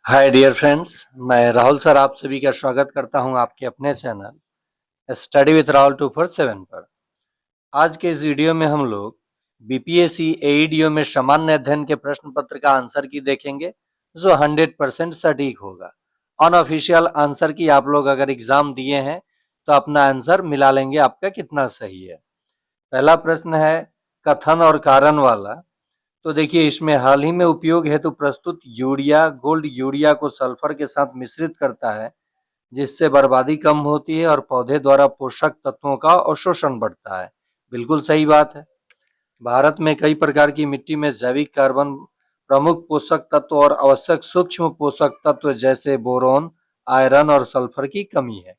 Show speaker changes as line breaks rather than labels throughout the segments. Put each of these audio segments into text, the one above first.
Hi dear friends, मैं Rahul sir आप सभी का स्वागत करता हूं आपके अपने चैनल स्टडी विथ राहुल 247 पर। आज के इस वीडियो में हम लोग बीपीएससी एईडीओ में सामान्य अध्ययन के प्रश्न पत्र का आंसर की देखेंगे जो 100% सटीक होगा। अनऑफिशियल आंसर की आप लोग अगर एग्जाम दिए हैं तो अपना आंसर मिला लेंगे आपका कितना सही है। पहला प्रश्न है कथन और कारण वाला। तो देखिए इसमें हाल ही में उपयोग हेतु प्रस्तुत यूरिया गोल्ड यूरिया को सल्फर के साथ मिश्रित करता है जिससे बर्बादी कम होती है और पौधे द्वारा पोषक तत्वों का अवशोषण बढ़ता है। बिल्कुल सही बात है। भारत में कई प्रकार की मिट्टी में जैविक कार्बन प्रमुख पोषक तत्व और आवश्यक सूक्ष्म पोषक तत्व जैसे बोरोन आयरन और सल्फर की कमी है।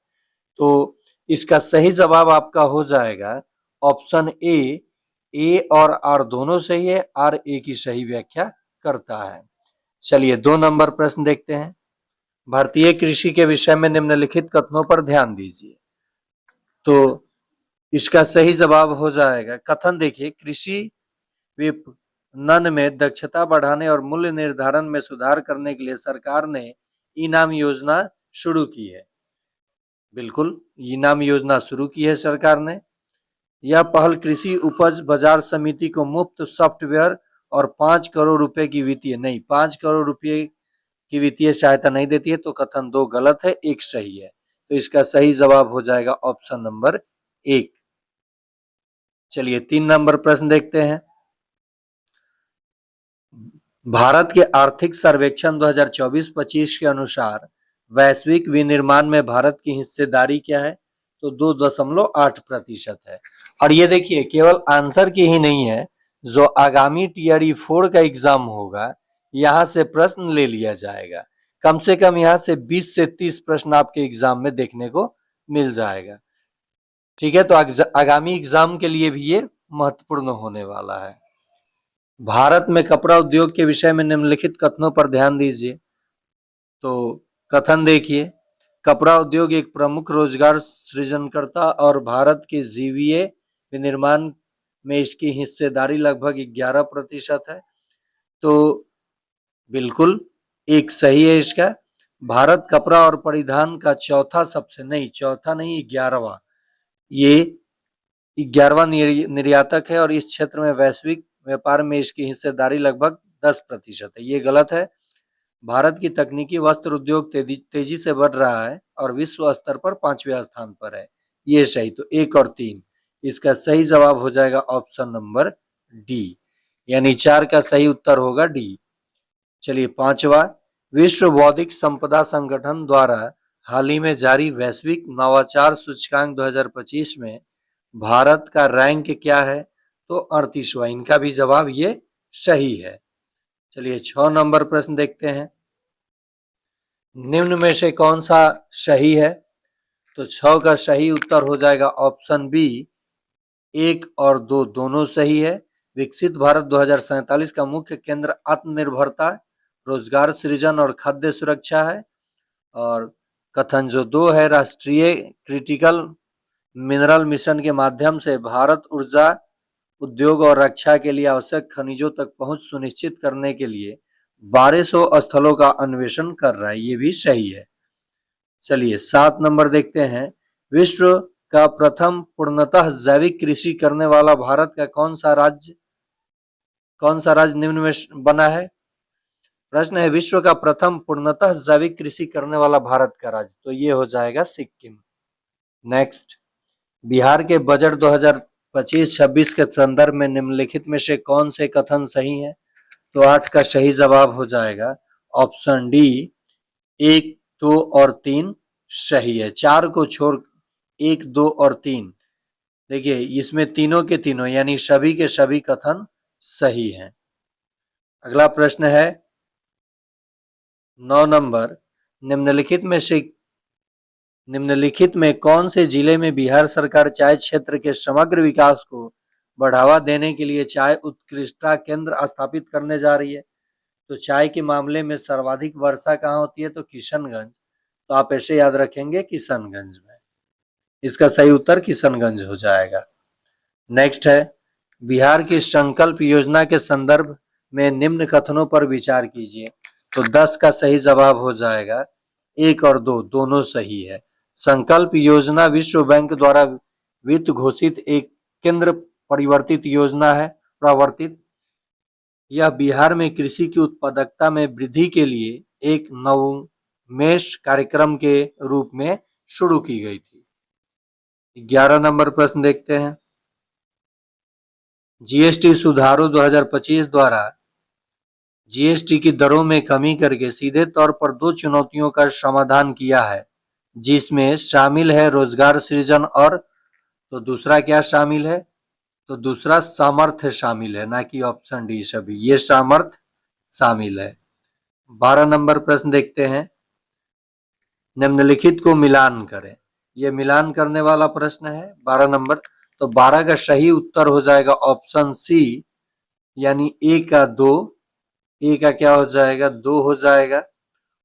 तो इसका सही जवाब आपका हो जाएगा ऑप्शन ए और आर दोनों सही है। आर ए की सही व्याख्या करता है। चलिए 2 नंबर प्रश्न देखते हैं। भारतीय कृषि के विषय में निम्नलिखित कथनों पर ध्यान दीजिए। तो इसका सही जवाब हो जाएगा कथन। देखिए कृषि विपणन में दक्षता बढ़ाने और मूल्य निर्धारण में सुधार करने के लिए सरकार ने इनाम योजना शुरू की है। बिल्कुल इनाम योजना शुरू की है सरकार ने। यह पहल कृषि उपज बाजार समिति को मुफ्त सॉफ्टवेयर और 5 करोड़ रुपए की वित्तीय नहीं 5 करोड़ रुपए की वित्तीय सहायता नहीं देती है। तो कथन 2 गलत है, 1 सही है। तो इसका सही जवाब हो जाएगा ऑप्शन नंबर 1। चलिए 3 नंबर प्रश्न देखते हैं। भारत के आर्थिक सर्वेक्षण 2024-25 के अनुसार वैश्विक विनिर्माण में भारत की हिस्सेदारी क्या है? तो 2.8% है। और ये देखिए केवल आंसर की ही नहीं है, जो आगामी टीआरई 4 का एग्जाम होगा यहाँ से प्रश्न ले लिया जाएगा। कम से कम यहाँ से 20 से 30 प्रश्न आपके एग्जाम में देखने को मिल जाएगा। ठीक है, तो आगामी एग्जाम के लिए भी ये महत्वपूर्ण होने वाला है। भारत में कपड़ा उद्योग के विषय में निम्नलिखित कथनों पर ध्यान दीजिए। तो कथन देखिए कपड़ा उद्योग एक प्रमुख रोजगार सृजनकर्ता और भारत के जीवीए विनिर्माण में इसकी हिस्सेदारी लगभग 11% है। तो बिल्कुल एक सही है इसका। भारत कपड़ा और परिधान का चौथा 11वां ये 11वां निर्यातक है और इस क्षेत्र में वैश्विक व्यापार में इसकी हिस्सेदारी लगभग 10% है। ये गलत है। भारत की तकनीकी वस्त्र उद्योग तेजी से बढ़ रहा है और विश्व स्तर पर 5वें स्थान पर है। ये सही। तो 1 और 3 इसका सही जवाब हो जाएगा ऑप्शन नंबर डी, यानी 4 का सही उत्तर होगा डी। चलिए 5वां, विश्व बौद्धिक संपदा संगठन द्वारा हाल ही में जारी वैश्विक नवाचार सूचकांक 2025 में भारत का रैंक क्या है? तो 38वां। इनका भी जवाब ये सही है। चलिए 6 नंबर प्रश्न देखते हैं। निम्न में से कौन सा सही है? तो 6 का सही उत्तर हो जाएगा ऑप्शन बी। 1 और 2 दोनों सही है। विकसित भारत 2047 का मुख्य केंद्र आत्मनिर्भरता, रोजगार सृजन और खाद्य सुरक्षा है। और कथन जो 2 है, राष्ट्रीय क्रिटिकल मिनरल मिशन के माध्यम से भारत ऊर्जा उद्योग और रक्षा के लिए आवश्यक खनिजों तक पहुंच सुनिश्चित करने के लिए 1200 स्थलों का अन्वेषण कर रहा है। ये भी सही है। चलिए 7 नंबर देखते हैं। विश्व का प्रथम पूर्णतः जैविक कृषि करने वाला भारत का कौन सा राज्य निम्न में बना है? प्रश्न है विश्व का प्रथम पूर्णतः जैविक कृषि करने वाला भारत का राज्य, तो ये हो जाएगा सिक्किम। नेक्स्ट, बिहार के बजट 2025-26 के संदर्भ में निम्नलिखित में से कौन से कथन सही है? तो 8 का सही जवाब हो जाएगा ऑप्शन डी। 1, 2 और 3 सही है। 4 को छोड़ 1, 2 और 3 देखिए इसमें तीनों के तीनों यानी सभी के सभी कथन सही हैं। अगला प्रश्न है 9 नंबर, निम्नलिखित में कौन से जिले में बिहार सरकार चाय क्षेत्र के समग्र विकास को बढ़ावा देने के लिए चाय उत्कृष्टता केंद्र स्थापित करने जा रही है? तो चाय के मामले में सर्वाधिक वर्षा कहाँ होती है? तो किशनगंज। तो आप ऐसे याद रखेंगे किशनगंज में। इसका सही उत्तर किशनगंज हो जाएगा। नेक्स्ट है बिहार की संकल्प योजना के संदर्भ में निम्न कथनों पर विचार कीजिए। तो 10 का सही जवाब हो जाएगा 1 और 2 दोनों सही है। संकल्प योजना विश्व बैंक द्वारा वित्त घोषित एक केंद्र परिवर्तित योजना है प्रवर्तित। यह बिहार में कृषि की उत्पादकता में वृद्धि के लिए एक नवोन्मेष कार्यक्रम के रूप में शुरू की गई थी। 11 नंबर प्रश्न देखते हैं। जीएसटी सुधारों 2025 द्वारा जीएसटी की दरों में कमी करके सीधे तौर पर 2 चुनौतियों का समाधान किया है, जिसमें शामिल है रोजगार सृजन और तो दूसरा क्या शामिल है? तो दूसरा सामर्थ्य शामिल है, ना कि ऑप्शन डी सभी। ये सामर्थ्य शामिल है। 12 नंबर प्रश्न देखते हैं। निम्नलिखित को मिलान करें। ये मिलान करने वाला प्रश्न है 12 नंबर। तो 12 का सही उत्तर हो जाएगा ऑप्शन सी, यानी ए का 2। ए का क्या हो जाएगा? 2 हो जाएगा।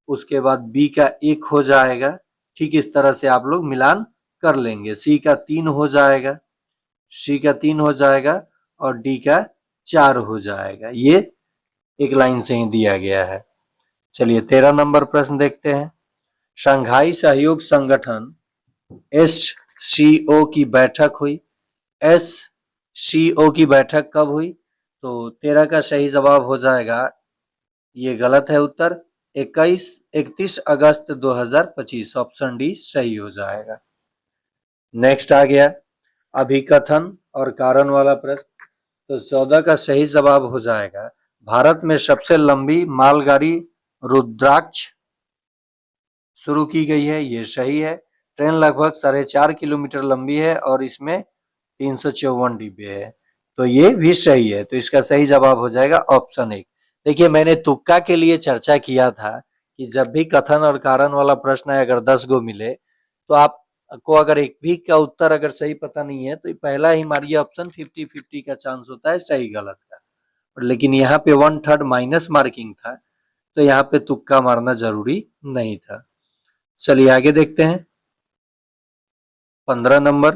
उसके बाद बी का 1 हो जाएगा। ठीक इस तरह से आप लोग मिलान कर लेंगे। सी का 3 हो जाएगा, सी का 3 हो जाएगा और डी का 4 हो जाएगा। ये एक लाइन से ही दिया गया है। चलिए 13 नंबर प्रश्न देखते हैं। शंघाई सहयोग संगठन SCO की बैठक हुई। SCO की बैठक कब हुई? तो 13 का सही जवाब हो जाएगा, ये गलत है उत्तर, 31 अगस्त 2025। ऑप्शन डी सही हो जाएगा। नेक्स्ट आ गया अभिकथन और कारण वाला प्रश्न। तो 14 का सही जवाब हो जाएगा, भारत में सबसे लंबी मालगाड़ी रुद्राक्ष शुरू की गई है। ये सही है। ट्रेन लगभग 4.5 किलोमीटर लंबी है और इसमें 354 डिब्बे है। तो ये भी सही है। तो इसका सही जवाब हो जाएगा ऑप्शन 1। देखिए मैंने तुक्का के लिए चर्चा किया था कि जब भी कथन और कारण वाला प्रश्न है, अगर 10 गो मिले तो आपको अगर एक भी का उत्तर अगर सही पता नहीं है तो पहला ही मारिए ऑप्शन, 50-50 का चांस होता है सही गलत का। लेकिन यहाँ पे 1/3 माइनस मार्किंग था, तो यहाँ पे तुक्का मारना जरूरी नहीं था। चलिए आगे देखते हैं। 15 नंबर।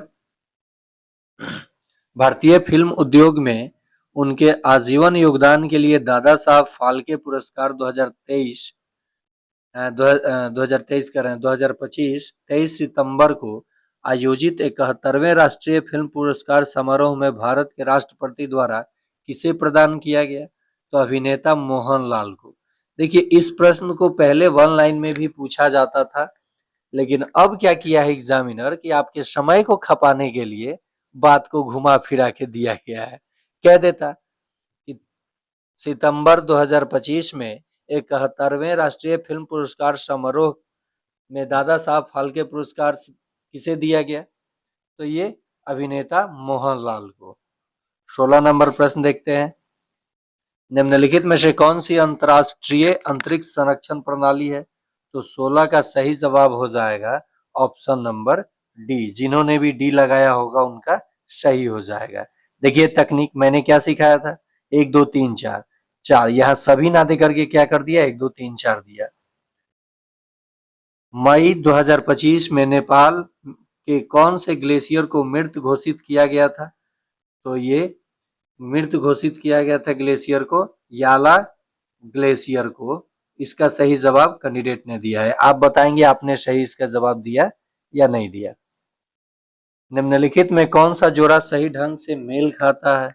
भारतीय फिल्म उद्योग में उनके आजीवन योगदान के लिए दादा साहब फाल्के पुरस्कार 2023 कर रहे हैं 2025 23 सितंबर को आयोजित 71वें राष्ट्रीय फिल्म पुरस्कार समारोह में भारत के राष्ट्रपति द्वारा किसे प्रदान किया गया? तो अभिनेता मोहनलाल को। देखिए इस प्रश्न को पहले वन लाइन में भी पूछा जाता था, लेकिन अब क्या किया है एग्जामिनर कि आपके समय को खपाने के लिए बात को घुमा फिरा के दिया गया है। कह देता कि सितंबर 2025 में 71वें राष्ट्रीय फिल्म पुरस्कार समारोह में दादा साहब फाल्के पुरस्कार किसे दिया गया? तो ये अभिनेता मोहनलाल को। 16 नंबर प्रश्न देखते हैं। निम्नलिखित में से कौन सी अंतरराष्ट्रीय अंतरिक्ष संरक्षण प्रणाली है? तो 16 का सही जवाब हो जाएगा ऑप्शन नंबर डी। जिन्होंने भी डी लगाया होगा उनका सही हो जाएगा। देखिए तकनीक मैंने क्या सिखाया था, 1 2 3 4 4, यहाँ सभी ना दे करके क्या कर दिया, 1 2 3 4 दिया। मई 2025 में नेपाल के कौन से ग्लेशियर को मृत घोषित किया गया था? तो ये मृत घोषित किया गया था ग्लेशियर को, याला ग्लेशियर को। इसका सही जवाब कैंडिडेट ने दिया है। आप बताएंगे आपने सही इसका जवाब दिया या नहीं दिया। निम्नलिखित में कौन सा जोड़ा सही ढंग से मेल खाता है?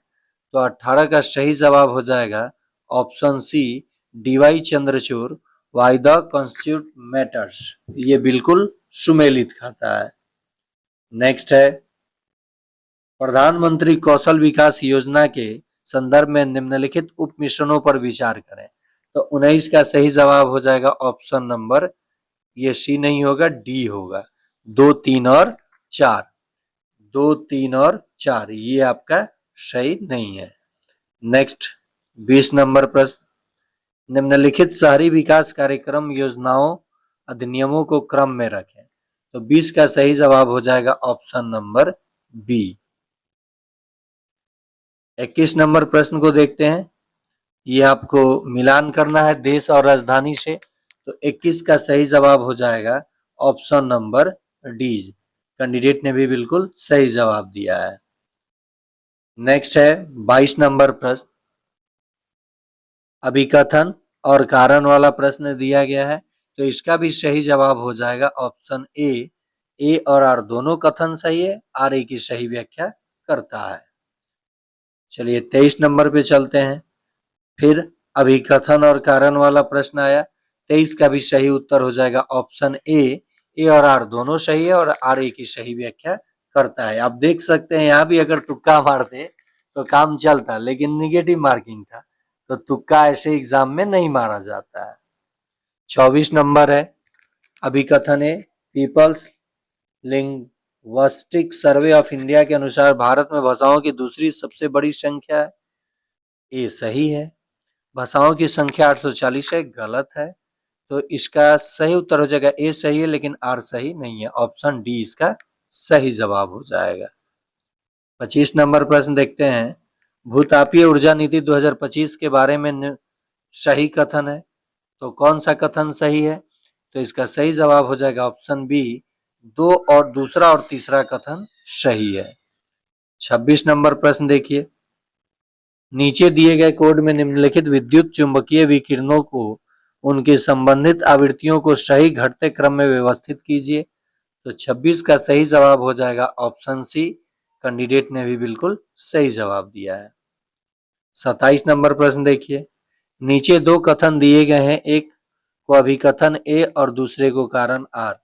तो 18 का सही जवाब हो जाएगा option C, DY Chandrachud, why the constitution matters. ये बिल्कुल सुमेलित खाता है। नेक्स्ट है प्रधानमंत्री कौशल विकास योजना के संदर्भ में निम्नलिखित उप मिश्रणों पर विचार करें। तो 19 का सही जवाब हो जाएगा ऑप्शन नंबर, ये सी नहीं होगा, डी होगा, 2 3 और 4। 2 3 और 4 ये आपका सही नहीं है। नेक्स्ट 20 नंबर प्रश्न। निम्नलिखित शहरी विकास कार्यक्रम योजनाओं अधिनियमों को क्रम में रखें। तो 20 का सही जवाब हो जाएगा ऑप्शन नंबर बी। 21 नंबर प्रश्न को देखते हैं। ये आपको मिलान करना है देश और राजधानी से। तो 21 का सही जवाब हो जाएगा ऑप्शन नंबर डी। कैंडिडेट ने भी बिल्कुल सही जवाब दिया है। नेक्स्ट है 22 नंबर प्रश्न। अभिकथन और कारण वाला प्रश्न दिया गया है, तो इसका भी सही जवाब हो जाएगा ऑप्शन ए और आर दोनों कथन सही है, आर ए की सही व्याख्या करता है। चलिए 23 नंबर पे चलते हैं। फिर अभिकथन और कारण वाला प्रश्न आया, 23 का भी सही उत्तर हो जाएगा ऑप्शन ए और आर दोनों सही है और आर ए की सही व्याख्या करता है। आप देख सकते हैं यहाँ भी अगर तुक्का मारते तो काम चलता, लेकिन निगेटिव मार्किंग था, तो तुक्का ऐसे एग्जाम में नहीं मारा जाता है। 24 नंबर है, अभिकथन है, people's linguistic survey of India के अनुसार भारत में भाषाओं की दूसरी सबसे बड़ी संख्या है। ए सही है, भाषाओं की संख्या 840 है, गलत है। तो इसका सही उत्तर हो जाएगा ए सही है, लेकिन आर सही नहीं है, ऑप्शन डी इसका सही जवाब हो जाएगा। 25 नंबर प्रश्न देखते हैं, भूतापीय ऊर्जा नीति 2025 के बारे में सही कथन है, तो कौन सा कथन सही है? तो इसका सही जवाब हो जाएगा ऑप्शन बी, दो और दूसरा और तीसरा कथन सही है। 26 नंबर प्रश्न देखिए, नीचे दिए गए कोड में निम्नलिखित विद्युत चुंबकीय विकिरणों को उनकी संबंधित आवृत्तियों को सही घटते क्रम में व्यवस्थित कीजिए। तो 26 का सही जवाब हो जाएगा ऑप्शन सी, कैंडिडेट ने भी बिल्कुल सही जवाब दिया है। 27 नंबर प्रश्न देखिए, नीचे दो कथन दिए गए हैं, एक को अभिकथन ए और दूसरे को कारण आर।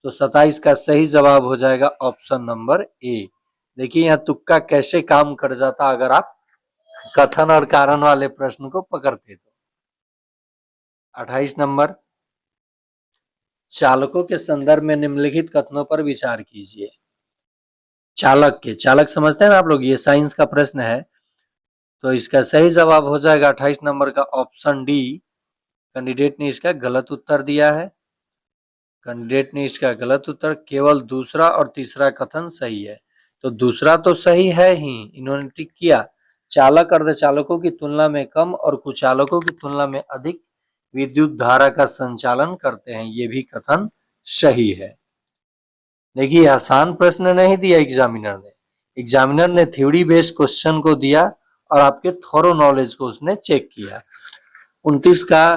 तो 27 का सही जवाब हो जाएगा ऑप्शन नंबर ए। देखिए यहाँ तुक्का कैसे काम कर जाता अगर आप कथन और कारण वाले प्रश्न को पकड़ते तो। 28 नंबर, चालकों के संदर्भ में निम्नलिखित कथनों पर विचार कीजिए। चालक समझते हैं ना आप लोग, ये साइंस का प्रश्न है, तो इसका सही जवाब हो जाएगा 28 नंबर का ऑप्शन डी। कैंडिडेट ने इसका गलत उत्तर दिया है, कैंडिडेट ने इसका गलत उत्तर, केवल दूसरा और तीसरा कथन सही है। तो दूसरा तो सही है ही, इन्होंने टिक किया, चालक अर्धचालकों की तुलना में कम और कुचालकों की तुलना में अधिक विद्युत धारा का संचालन करते हैं, ये भी कथन सही है। देखिए आसान प्रश्न नहीं दिया एग्जामिनर ने थ्योरी बेस्ड क्वेश्चन को दिया और आपके थोरो नॉलेज को उसने चेक किया। 29 का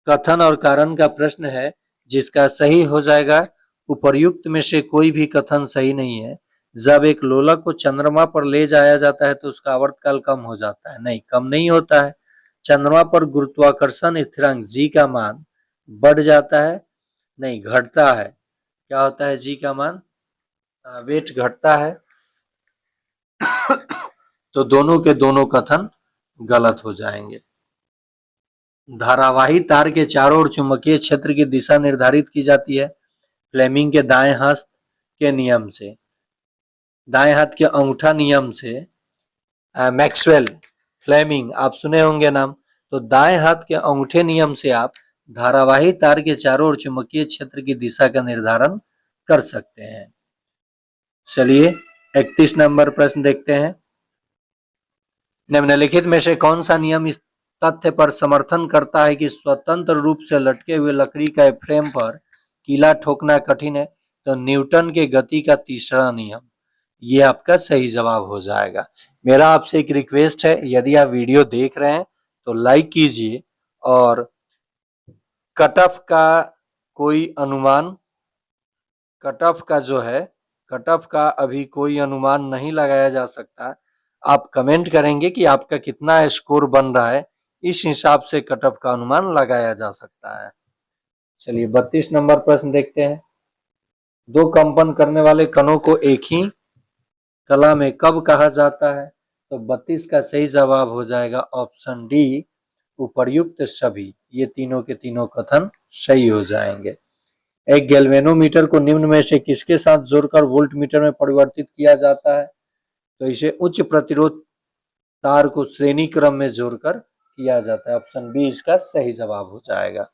कथन और कारण का प्रश्न है, जिसका सही हो जाएगा, उपर्युक्त में से कोई भी कथन सही नहीं है। जब एक लोलक को चंद्रमा पर ले जाया जाता है तो उसका आवर्तकाल कम हो जाता है, नहीं कम नहीं होता है। चंद्रमा पर गुरुत्वाकर्षण स्थिरांक जी का मान बढ़ जाता है, नहीं घटता है। क्या होता है जी का मान? वेट घटता है। तो दोनों के दोनों कथन गलत हो जाएंगे। धारावाही तार के चारों ओर चुंबकीय क्षेत्र की दिशा निर्धारित की जाती है फ्लेमिंग के दाएं हाथ के नियम से, दाएं हाथ के अंगूठा नियम से। मैक्सवेल फ्लेमिंग आप सुने होंगे नाम, तो दाएं हाथ के अंगूठे नियम से आप धारावाही तार के चारों ओर चुंबकीय क्षेत्र की दिशा का निर्धारण कर सकते हैं। चलिए 31 नंबर प्रश्न देखते हैं, निम्नलिखित में से कौन सा नियम इस तथ्य पर समर्थन करता है कि स्वतंत्र रूप से लटके हुए लकड़ी का फ्रेम पर कीला ठोकना कठिन है? तो न्यूटन के गति का तीसरा नियम, ये आपका सही जवाब हो जाएगा। मेरा आपसे एक रिक्वेस्ट है, यदि आप वीडियो देख रहे हैं तो लाइक कीजिए और कट ऑफ का कोई अनुमान, कट ऑफ का जो है, कट ऑफ का अभी कोई अनुमान नहीं लगाया जा सकता। आप कमेंट करेंगे कि आपका कितना स्कोर बन रहा है, इस हिसाब से कट ऑफ का अनुमान लगाया जा सकता है। चलिए 32 नंबर प्रश्न देखते हैं, दो कंपन करने वाले कणों को एक ही कला में कब कहा जाता है? तो 32 का सही जवाब हो जाएगा ऑप्शन डी, उपर्युक्त सभी। ये तीनों के तीनों कथन सही हो जाएंगे। एक गैल्वेनोमीटर को निम्न में से किसके साथ जोड़कर वोल्ट मीटर में परिवर्तित किया जाता है? तो इसे उच्च प्रतिरोध तार को श्रेणी क्रम में जोड़कर किया जाता है, ऑप्शन बी इसका सही जवाब हो जाएगा।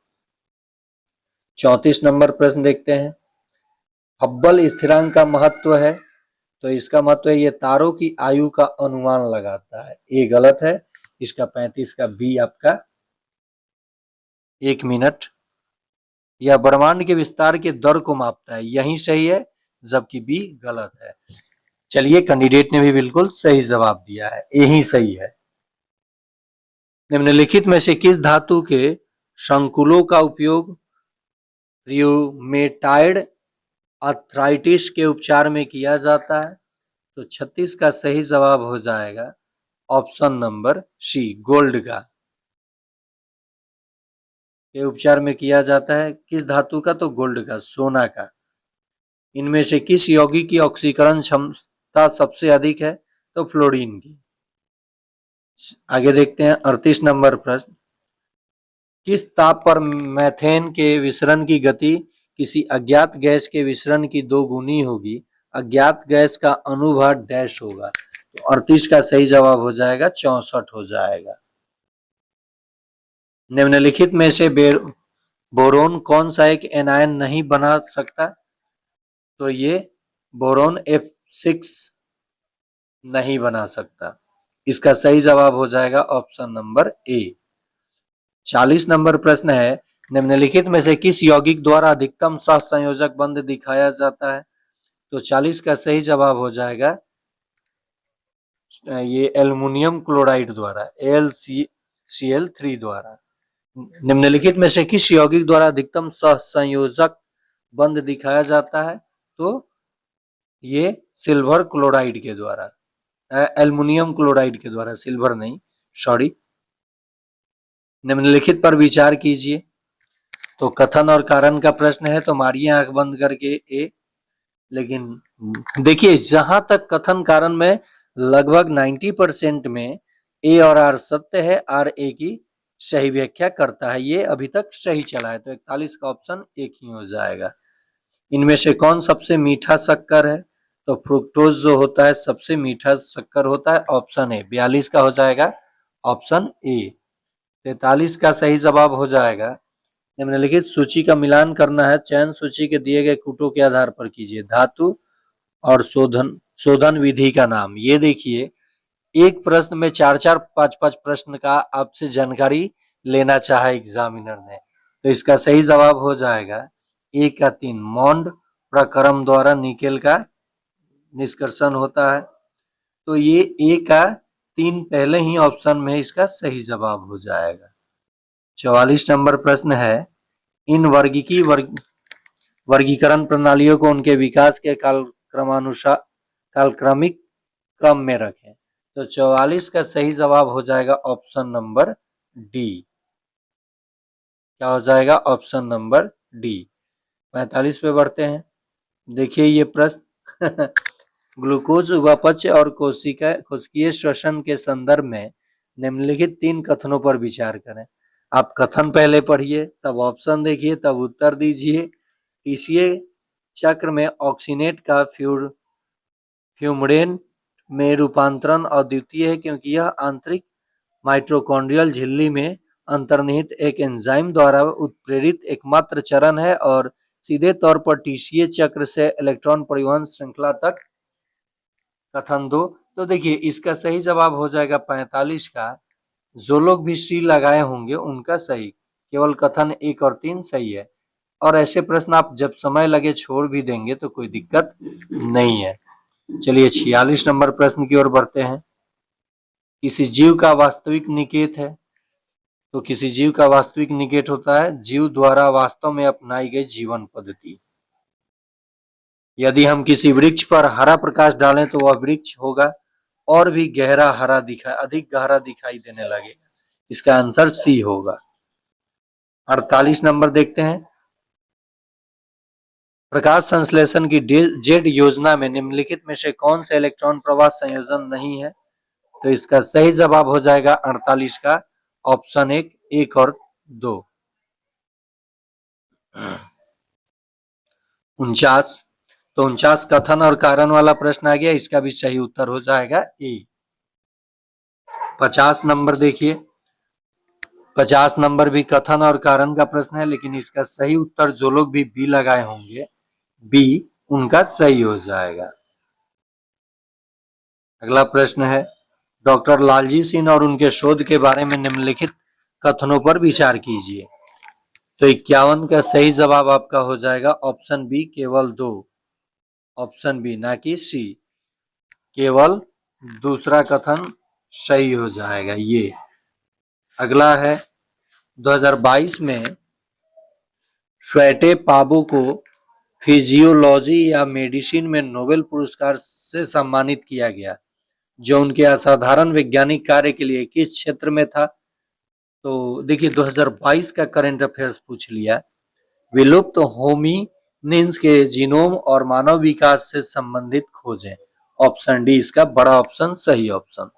34 नंबर प्रश्न देखते हैं, हब्बल स्थिरांक का महत्व है, तो इसका महत्व है ये तारों की आयु का अनुमान लगाता है, ये गलत है, इसका 35 का बी आपका 1 मिनट या ब्रह्मांड के विस्तार के दर को मापता है, यही सही है, जबकि बी गलत है। चलिए कैंडिडेट ने भी बिल्कुल सही जवाब दिया है, यही सही है। निम्नलिखित में से किस धातु के संकुलों का उपयोग रियोमेटाइड आर्थराइटिस के उपचार में किया जाता है? तो 36 का सही जवाब हो जाएगा ऑप्शन नंबर सी, गोल्ड का के उपचार में किया जाता है। किस धातु का? तो गोल्ड का, सोना का। इनमें से किस यौगिक की ऑक्सीकरण क्षमता सबसे अधिक है? तो फ्लोरीन की। आगे देखते हैं 38 नंबर प्रश्न। किस ताप पर मेथेन के विसरण की गति किसी अज्ञात गैस के विसरण की 2 गुनी होगी? अज्ञात गैस का अणुभार डैश होगा। तो 38 का सही जवाब हो जाएगा 64 हो जाएगा। निम्नलिखित में से बोरोन कौन सा एक एनायन नहीं बना सकता? तो ये बोरोन F6 नहीं बना सकता। इसका सही जवाब हो जाएगा ऑप्शन नंबर ए। 40 नंबर प्रश्न है, निम्नलिखित में से किस यौगिक द्वारा अधिकतम सहसंयोजक बंध दिखाया जाता है? तो 40 का सही जवाब हो जाएगा ये एल्युमिनियम क्लोराइड द्वारा, AlCl3 द्वारा। निम्नलिखित में से किस यौगिक द्वारा अधिकतम सहसंयोजक बंध दिखाया जाता है? तो ये सिल्वर क्लोराइड के द्वारा, एल्युमिनियम क्लोराइड के द्वारा, सिल्वर नहीं, सॉरी। निम्नलिखित पर विचार कीजिए। तो कथन और कारण का प्रश्न है, तो मारिए आंख बंद करके ए। लेकिन देखिए, जहां तक कथन कारण में लगभग 90% में ए और आर सत्य है, आर ए की सही व्याख्या करता है, ये अभी तक सही चला है। तो 41 का ऑप्शन एक ही हो जाएगा। इनमें से कौन सबसे मीठा शक्कर है? तो फ्रुक्टोज जो होता है सबसे मीठा शक्कर होता है, ऑप्शन ए। 42 का हो जाएगा ऑप्शन ए। 43 का सही जवाब हो जाएगा, निम्नलिखित सूची का मिलान करना है, चयन सूची के दिए गए कूटों के आधार पर कीजिए। धातु और शोधन विधि का नाम। ये देखिए, एक प्रश्न में 4-4, 5-5 प्रश्न का आपसे जानकारी लेना चाहा एग्जामिनर ने। तो इसका सही जवाब हो जाएगा 1 का 3, मॉन्ड प्रक्रम द्वारा निकेल का निष्कर्षण होता है। तो ये ए का 3 पहले ही ऑप्शन में इसका सही जवाब हो जाएगा। 44 नंबर प्रश्न है, इन वर्गीकरण प्रणालियों को उनके विकास के कालक्रमिक क्रम में रखें। तो 44 का सही जवाब हो जाएगा ऑप्शन नंबर डी। क्या हो जाएगा? Option number D. 45 पे बढ़ते हैं। देखिए ये प्रश्न ग्लूकोज उपापचय और कोशिकीय श्वसन के संदर्भ में निम्नलिखित 3 कथनों पर विचार करें। आप कथन पहले पढ़िए, तब ऑप्शन देखिए, तब उत्तर दीजिए। टीसीए चक्र में ऑक्सीनेट का फ्यूमरेन में रूपांतरण अद्वितीय है, क्योंकि यह आंतरिक माइटोकॉन्ड्रियल झिल्ली में अंतर्निहित एक एंजाइम द्वारा उत्प्रेरित एकमात्र चरण है और सीधे तौर पर टीसीए चक्र से इलेक्ट्रॉन परिवहन श्रृंखला तक। कथन 2, तो देखिए इसका सही जवाब हो जाएगा 45 का। जो लोग भी सी लगाए होंगे उनका सही, केवल कथन 1 और 3 सही है। और ऐसे प्रश्न आप जब समय लगे छोड़ भी देंगे तो कोई दिक्कत नहीं है। चलिए 46 नंबर प्रश्न की ओर बढ़ते हैं। किसी जीव का वास्तविक निकेत है? तो किसी जीव का वास्तविक निकेट होता है जीव द्वारा वास्तव में अपनाई गई जीवन पद्धति। यदि हम किसी वृक्ष पर हरा प्रकाश डालें तो वह वृक्ष होगा और भी अधिक गहरा दिखाई देने लगेगा। इसका आंसर सी होगा। 48 नंबर देखते हैं। प्रकाश संश्लेषण की जेड योजना में निम्नलिखित में से कौन सा इलेक्ट्रॉन प्रवाह संयोजन नहीं है? तो इसका सही जवाब हो जाएगा 48 का ऑप्शन 1 और 2। 49, तो 49 कथन और कारण वाला प्रश्न आ गया, इसका भी सही उत्तर हो जाएगा ए। 50 नंबर देखिए, 50 नंबर भी कथन और कारण का प्रश्न है, लेकिन इसका सही उत्तर जो लोग भी बी लगाए होंगे, बी उनका सही हो जाएगा। अगला प्रश्न है, डॉक्टर लालजी सिंह और उनके शोध के बारे में निम्नलिखित कथनों पर विचार कीजिए। तो 51 का सही जवाब आपका हो जाएगा ऑप्शन बी, केवल 2। ऑप्शन बी, ना कि सी। केवल दूसरा कथन सही हो जाएगा ये। अगला है 2022 में श्वेटे पाबो को फिजियोलॉजी या मेडिसिन में नोबेल पुरस्कार से सम्मानित किया गया, जो उनके असाधारण वैज्ञानिक कार्य के लिए किस क्षेत्र में था? तो देखिए 2022 का करंट अफेयर्स पूछ लिया। विलुप्त होमिनिन्स के जीनोम और मानव विकास से संबंधित खोजें। ऑप्शन डी इसका बड़ा ऑप्शन सही ऑप्शन।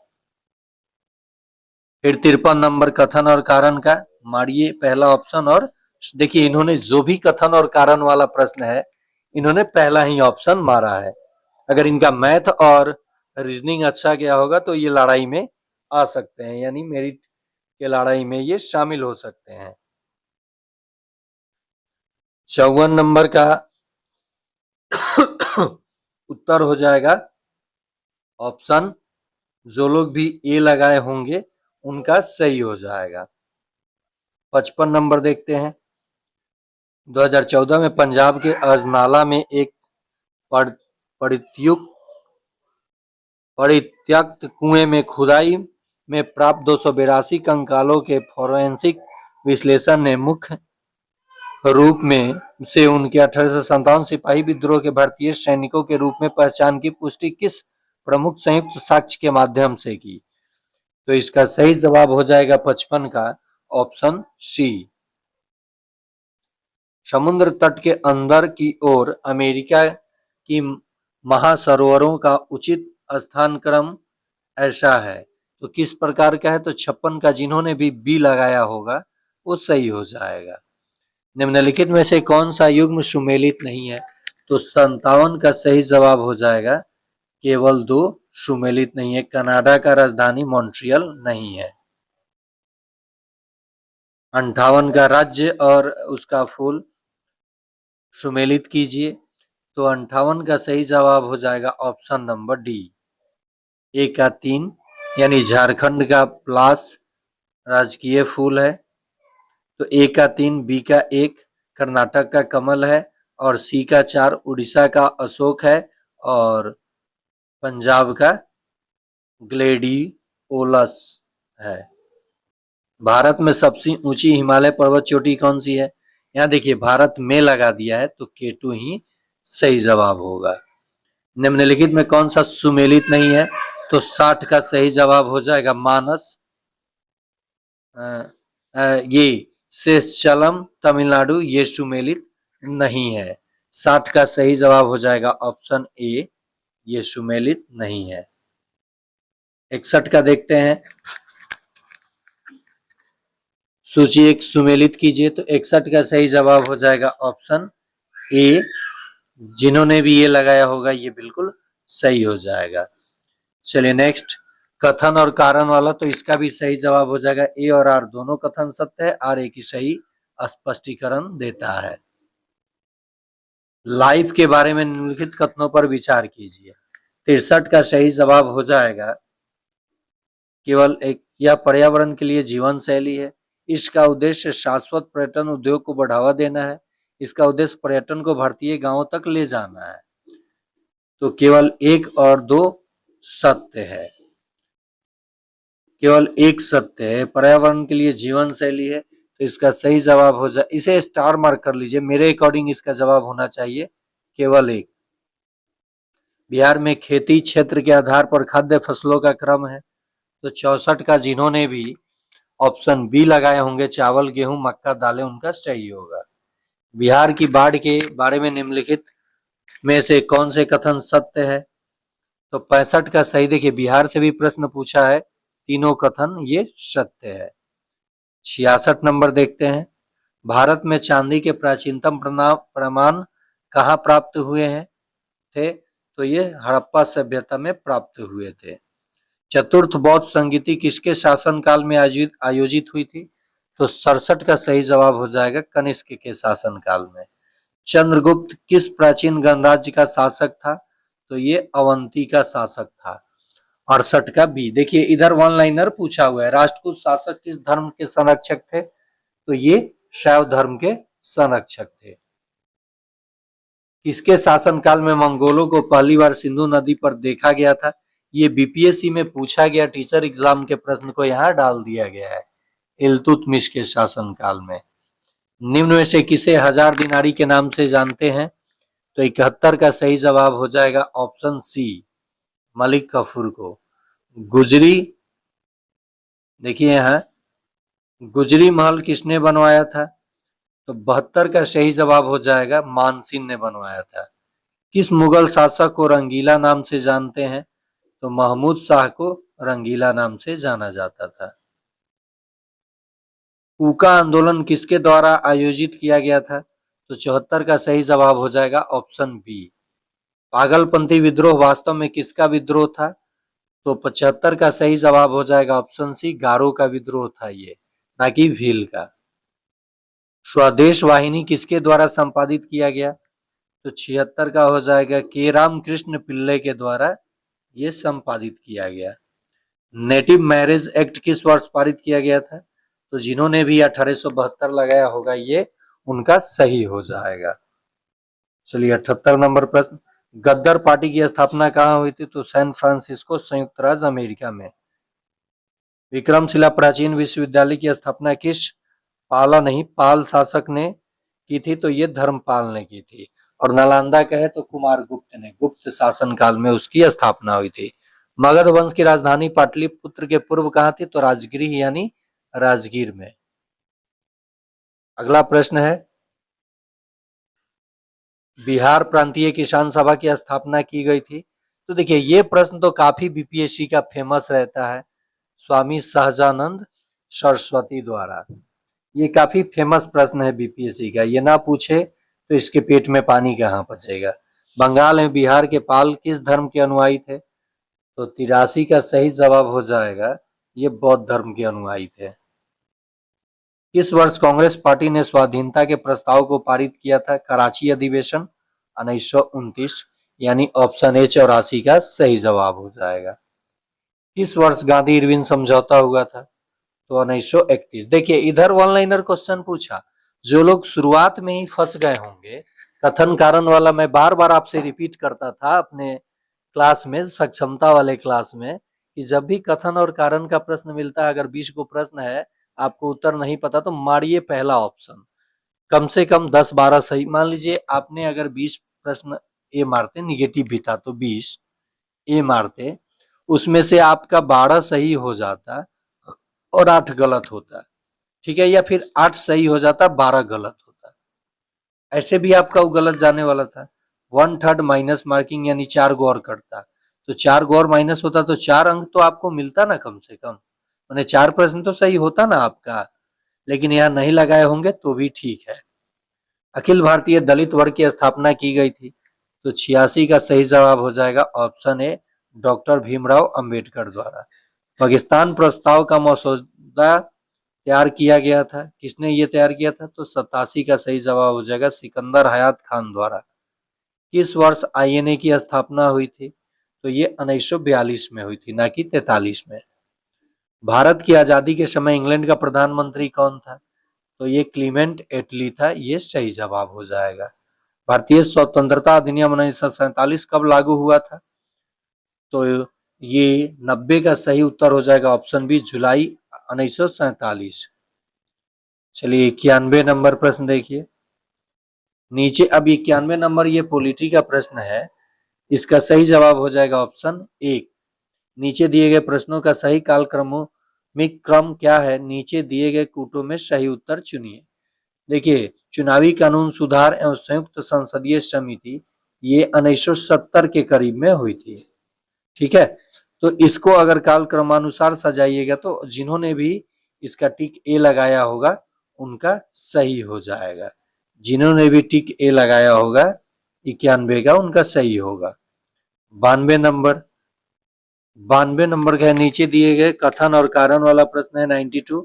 फिर 53 नंबर कथन और कारण का मारिए पहला ऑप्शन, और देखिए इन्होंने जो भी कथन और कारण वाला प्रश्न है इन्होंने पहला ही ऑप्शन मारा है। अगर इनका मैथ और रीजनिंग अच्छा गया होगा तो ये लड़ाई में आ सकते हैं, यानी मेरिट के लड़ाई में ये शामिल हो सकते हैं। 54 नंबर का उत्तर हो जाएगा ऑप्शन, जो लोग भी ए लगाए होंगे उनका सही हो जाएगा। 55 नंबर देखते हैं। 2014 में पंजाब के अजनाला में एक परित्यक्त कुएं में खुदाई में प्राप्त 282 कंकालों के फोरेंसिक विश्लेषण ने मुख्य रूप में से उनके 1857 सिपाही विद्रोह के भारतीय सैनिकों के रूप में पहचान की पुष्टि किस प्रमुख संयुक्त साक्ष्य के माध्यम से की? तो इसका सही जवाब हो जाएगा 55 का ऑप्शन सी। समुद्र तट के अंदर की ओर अमेरिका की महासरोवरों का उचित स्थान क्रम ऐसा है, तो किस प्रकार का है? तो 56 का जिन्होंने भी बी लगाया होगा वो सही हो जाएगा। निम्नलिखित में से कौन सा युग्म सुमेलित नहीं है? तो 57 का सही जवाब हो जाएगा केवल 2 सुमेलित नहीं है। कनाडा का राजधानी मॉन्ट्रियल नहीं है। 58 का राज्य और उसका फूल सुमेलित कीजिए, तो 58 का सही जवाब हो जाएगा ऑप्शन नंबर डी, ए का 3, यानी झारखंड का पलाश राजकीय फूल है। तो ए का 3, बी का 1 कर्नाटक का कमल है, और सी का 4 उड़ीसा का अशोक है, और पंजाब का ग्लेडियोलस है। भारत में सबसे ऊंची हिमालय पर्वत चोटी कौन सी है? यहाँ देखिए भारत में लगा दिया है तो K2 ही सही जवाब होगा। निम्नलिखित में कौन सा सुमेलित नहीं है? तो 60 का सही जवाब हो जाएगा मानस, ये शेषचलम तमिलनाडु, ये सुमेलित नहीं है। 60 का सही जवाब हो जाएगा ऑप्शन ए, ये सुमेलित नहीं है। 61 का देखते हैं, सूची एक सुमेलित कीजिए, तो 61 का सही जवाब हो जाएगा ऑप्शन ए, जिन्होंने भी ये लगाया होगा ये बिल्कुल सही हो जाएगा। चलिए नेक्स्ट, कथन और कारण वाला, तो इसका भी सही जवाब हो जाएगा। ए और आर दोनों कथन सत्य है, आर ए की सही स्पष्टीकरण देता है। लाइफ के बारे में निम्नलिखित कथनों पर विचार कीजिए। 63 का सही जवाब हो जाएगा केवल एक, यह पर्यावरण के लिए जीवन शैली है। इसका उद्देश्य शाश्वत पर्यटन उद्योग को बढ़ावा देना है। इसका उद्देश्य पर्यटन को भारतीय गांवों तक ले जाना है। तो केवल 1 और 2 सत्य है, केवल 1 सत्य है। पर्यावरण के लिए जीवन शैली है, तो इसका सही जवाब हो जाए, इसे स्टार मार्क कर लीजिए, मेरे अकॉर्डिंग इसका जवाब होना चाहिए केवल 1। बिहार में खेती क्षेत्र के आधार पर खाद्य फसलों का क्रम है, तो 64 का जिन्होंने भी ऑप्शन बी लगाए होंगे चावल गेहूं मक्का दालें, उनका सही होगा। बिहार की बाढ़ के बारे में निम्नलिखित में से कौन से कथन सत्य है? तो 65 का सही, देखिए बिहार से भी प्रश्न पूछा है, तीनों कथन ये सत्य है। 66 नंबर देखते हैं, भारत में चांदी के प्राचीनतम प्रमाण कहाँ प्राप्त हुए हैं थे? तो ये हड़प्पा सभ्यता में प्राप्त हुए थे। चतुर्थ बौद्ध संगीति किसके शासनकाल में आयोजित हुई थी? तो 67 का सही जवाब हो जाएगा कनिष्क के शासनकाल में। चंद्रगुप्त किस प्राचीन गणराज्य का शासक था? तो ये अवंती का शासक था। 68 का बी, देखिए इधर वन लाइनर पूछा हुआ है, राष्ट्रकूट शासक किस धर्म के संरक्षक थे? तो ये शैव धर्म के संरक्षक थे। किसके शासनकाल में मंगोलों को पहली बार सिंधु नदी पर देखा गया था? ये बीपीएससी में पूछा गया, टीचर एग्जाम के प्रश्न को यहाँ डाल दिया गया है। इल्तुतमिश के शासनकाल में। निम्न में से किसे 1000 दिनारी के नाम से जानते हैं? तो 71 का सही जवाब हो जाएगा ऑप्शन सी, मलिक कफूर को। गुजरी, देखिए यहाँ गुजरी महल किसने बनवाया था? तो 72 का सही जवाब हो जाएगा मानसिंह ने बनवाया था। किस मुगल शासक को रंगीला नाम से जानते हैं? तो महमूद शाह को रंगीला नाम से जाना जाता था। कूका आंदोलन किसके द्वारा आयोजित किया गया था? तो 74 का सही जवाब हो जाएगा ऑप्शन बी। पागलपंथी विद्रोह वास्तव में किसका विद्रोह था? तो 75 का सही जवाब हो जाएगा ऑप्शन सी, गारो का विद्रोह था ये, ना कि भील का। स्वदेश वाहिनी किसके द्वारा संपादित किया गया? तो 76 का हो जाएगा के रामकृष्ण पिल्ले के द्वारा ये संपादित किया गया। नेटिव मैरिज एक्ट किस वर्ष पारित किया गया था? तो जिन्होंने भी 1872 लगाया होगा ये उनका सही हो जाएगा। चलिए 78 नंबर प्रश्न, गद्दार पार्टी की स्थापना कहाँ हुई थी? तो सैन फ्रांसिस्को, संयुक्त राज्य अमेरिका में। विक्रमशिला प्राचीन विश्वविद्यालय की स्थापना किस पाल शासक ने की थी? तो ये धर्मपाल ने की थी। और नालंदा कहे तो कुमार गुप्त ने, गुप्त शासन काल में उसकी स्थापना हुई थी। मगध वंश की राजधानी पाटलिपुत्र के पूर्व कहाँ थी? तो राजगृह यानी राजगीर में। अगला प्रश्न है, बिहार प्रांतीय किसान सभा की स्थापना की गई थी? तो देखिए ये प्रश्न तो काफी बीपीएससी का फेमस रहता है, स्वामी सहजानंद सरस्वती द्वारा। ये काफी फेमस प्रश्न है बीपीएससी का, ये ना पूछे तो इसके पेट में पानी कहाँ बचेगा। बंगाल में बिहार के पाल किस धर्म के अनुयायी थे? तो 83 का सही जवाब हो जाएगा ये बौद्ध धर्म के अनुयायी थे। किस वर्ष कांग्रेस पार्टी ने स्वाधीनता के प्रस्ताव को पारित किया था? कराची अधिवेशन 1929, यानी ऑप्शन ए 84 का सही जवाब हो जाएगा। किस वर्ष गांधी इरविन समझौता हुआ था? तो 1931। देखिए इधर वन लाइनर क्वेश्चन पूछा, जो लोग शुरुआत में ही फंस गए होंगे, कथन कारण वाला मैं बार बार आपसे रिपीट करता था अपने क्लास में, सक्षमता वाले क्लास में, कि जब भी कथन और कारण का प्रश्न मिलता है, अगर 20 को प्रश्न है आपको उत्तर नहीं पता तो मारिए पहला ऑप्शन, कम से कम 10-12 सही। मान लीजिए आपने अगर 20 प्रश्न ए मारते, निगेटिव भी था तो 20 ए मारते, उसमें से आपका 12 सही हो जाता और 8 गलत होता, ठीक है, या फिर 8 सही हो जाता 12 गलत होता, ऐसे भी आपका वो गलत जाने वाला था। 1/3 माइनस मार्किंग यानी 4 गो और कटता, तो 4 गो और माइनस होता तो 4 अंक तो आपको मिलता ना कम से कम, मैंने 4 प्रश्न तो सही होता ना आपका, लेकिन यहाँ नहीं लगाए होंगे तो भी ठीक है। अखिल भारतीय दलित वर्ग की स्थापना की गई थी? तो 86 का सही जवाब हो जाएगा option A, doctor Bhimrao Ambedkar द्वारा। पाकिस्तान प्रस्ताव का मसौदा तैयार किया गया था, किसने ये तैयार किया था? तो 87 का सही जवाब हो जाएगा सिकंदर हयात खान द्वारा। किस वर्ष आईएनए की स्थापना हुई थी? तो ये 1942 में हुई थी, ना कि 43 में। भारत की आजादी के समय इंग्लैंड का प्रधानमंत्री कौन था? तो ये क्लीमेंट एटली था, ये सही जवाब हो जाएगा। भारतीय स्वतंत्रता अधिनियम 1947 कब लागू हुआ था? तो ये 90 का सही उत्तर हो जाएगा ऑप्शन बी, जुलाई 1947। चलिए 91 नंबर प्रश्न देखिए, नीचे अब 91 नंबर ये पॉलिटी का प्रश्न है, इसका सही जवाब हो जाएगा ऑप्शन ए। नीचे दिए गए प्रश्नों का सही कालक्रमिक क्रम क्या है? नीचे दिए गए कूटों में सही उत्तर चुनिए। देखिए चुनावी कानून सुधार एवं संयुक्त संसदीय समिति ये 1970 के करीब में हुई थी, ठीक है, तो इसको अगर काल क्रमानुसार सजाइएगा तो जिन्होंने भी इसका टिक ए लगाया होगा उनका सही हो जाएगा, जिन्होंने भी टिक ए लगाया होगा 91 का उनका सही होगा। 92 नंबर का नीचे दिए गए कथन और कारण वाला प्रश्न है 92,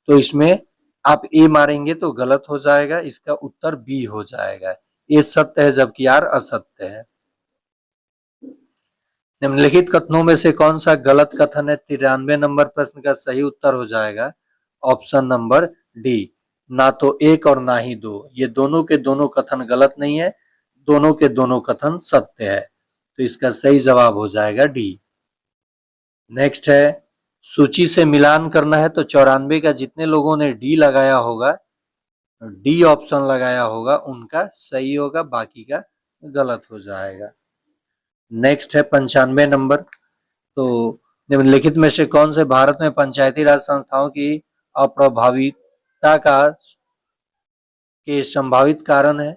तो इसमें आप ए मारेंगे तो गलत हो जाएगा, इसका उत्तर बी हो जाएगा, ए सत्य है जबकि आर असत्य है। निम्नलिखित कथनों में से कौन सा गलत कथन है? 93 नंबर प्रश्न का सही उत्तर हो जाएगा ऑप्शन नंबर डी, ना तो एक और ना ही दो, ये दोनों के दोनों कथन गलत नहीं है, दोनों के दोनों कथन सत्य है, तो इसका सही जवाब हो जाएगा डी। नेक्स्ट है, सूची से मिलान करना है तो 94 का जितने लोगों ने डी लगाया होगा, डी ऑप्शन लगाया होगा, उनका सही होगा, बाकी का गलत हो जाएगा। नेक्स्ट है 95 नंबर। तो निम्नलिखित में से कौन से भारत में पंचायती राज संस्थाओं की अप्रभाविता के संभावित कारण है?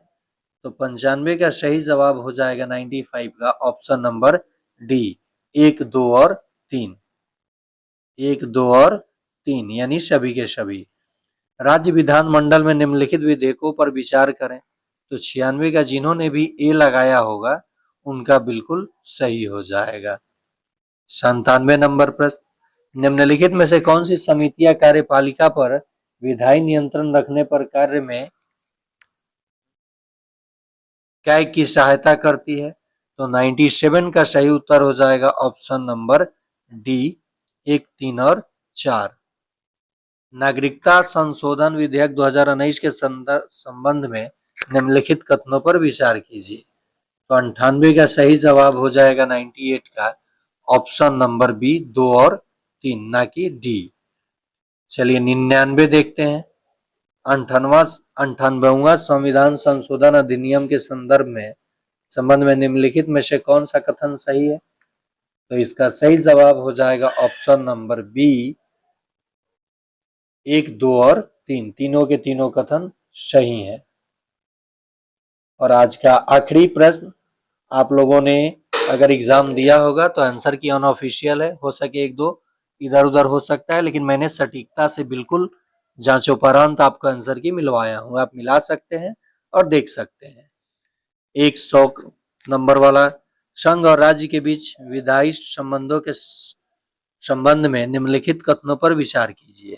तो 95 का सही जवाब हो जाएगा 95 का ऑप्शन नंबर डी, 1, 2 और 3। 1, 2 और 3 यानी सभी के सभी। राज्य विधानमंडल में निम्नलिखित विधेयकों पर विचार करें। तो 96 का जिन्होंने भी ए लगाया होगा उनका बिल्कुल सही हो जाएगा। 97 नंबर प्रश्न, निम्नलिखित में से कौन सी समितियां कार्यपालिका पर विधायी नियंत्रण रखने पर कार्य में क्या की सहायता करती है? तो 97 का सही उत्तर हो जाएगा ऑप्शन नंबर डी, 1, 3 और 4। नागरिकता संशोधन विधेयक 2019 के संबंध में निम्नलिखित कथनों पर विचार कीजिए। तो 98 का सही जवाब हो जाएगा 98 का ऑप्शन नंबर बी, 2 और 3, ना कि डी। चलिए 99 देखते हैं। 98वां संविधान संशोधन अधिनियम के संबंध में निम्नलिखित में से कौन सा कथन सही है? तो इसका सही जवाब हो जाएगा ऑप्शन नंबर बी, 1, 2 और 3, तीनों के तीनों कथन सही हैं। और आज का आखिरी प्रश्न, आप लोगों ने अगर एग्जाम दिया होगा तो आंसर की अनऑफिशियल है, हो सके 1, 2 इधर उधर हो सकता है, लेकिन मैंने सटीकता से बिल्कुल जांचोपरांत आपको आंसर की मिलवाया हूं। आप मिला सकते हैं और देख सकते हैं। 100 नंबर वाला, संघ और राज्य के बीच विधायी संबंधों के संबंध में निम्नलिखित कथनों पर विचार कीजिए।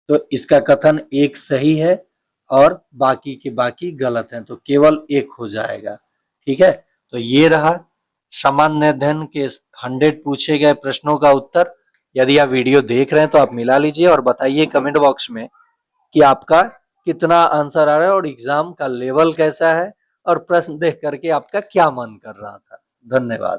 तो इसका कथन एक सही है और बाकी के बाकी गलत हैं, तो केवल एक हो जाएगा। ठीक है, तो ये रहा सामान्य अध्ययन के 100 पूछे गए प्रश्नों का उत्तर। यदि आप वीडियो देख रहे हैं तो आप मिला लीजिए और बताइए कमेंट बॉक्स में कि आपका कितना आंसर आ रहा है और एग्जाम का लेवल कैसा है और प्रश्न देख करके आपका क्या मन कर रहा था। धन्यवाद।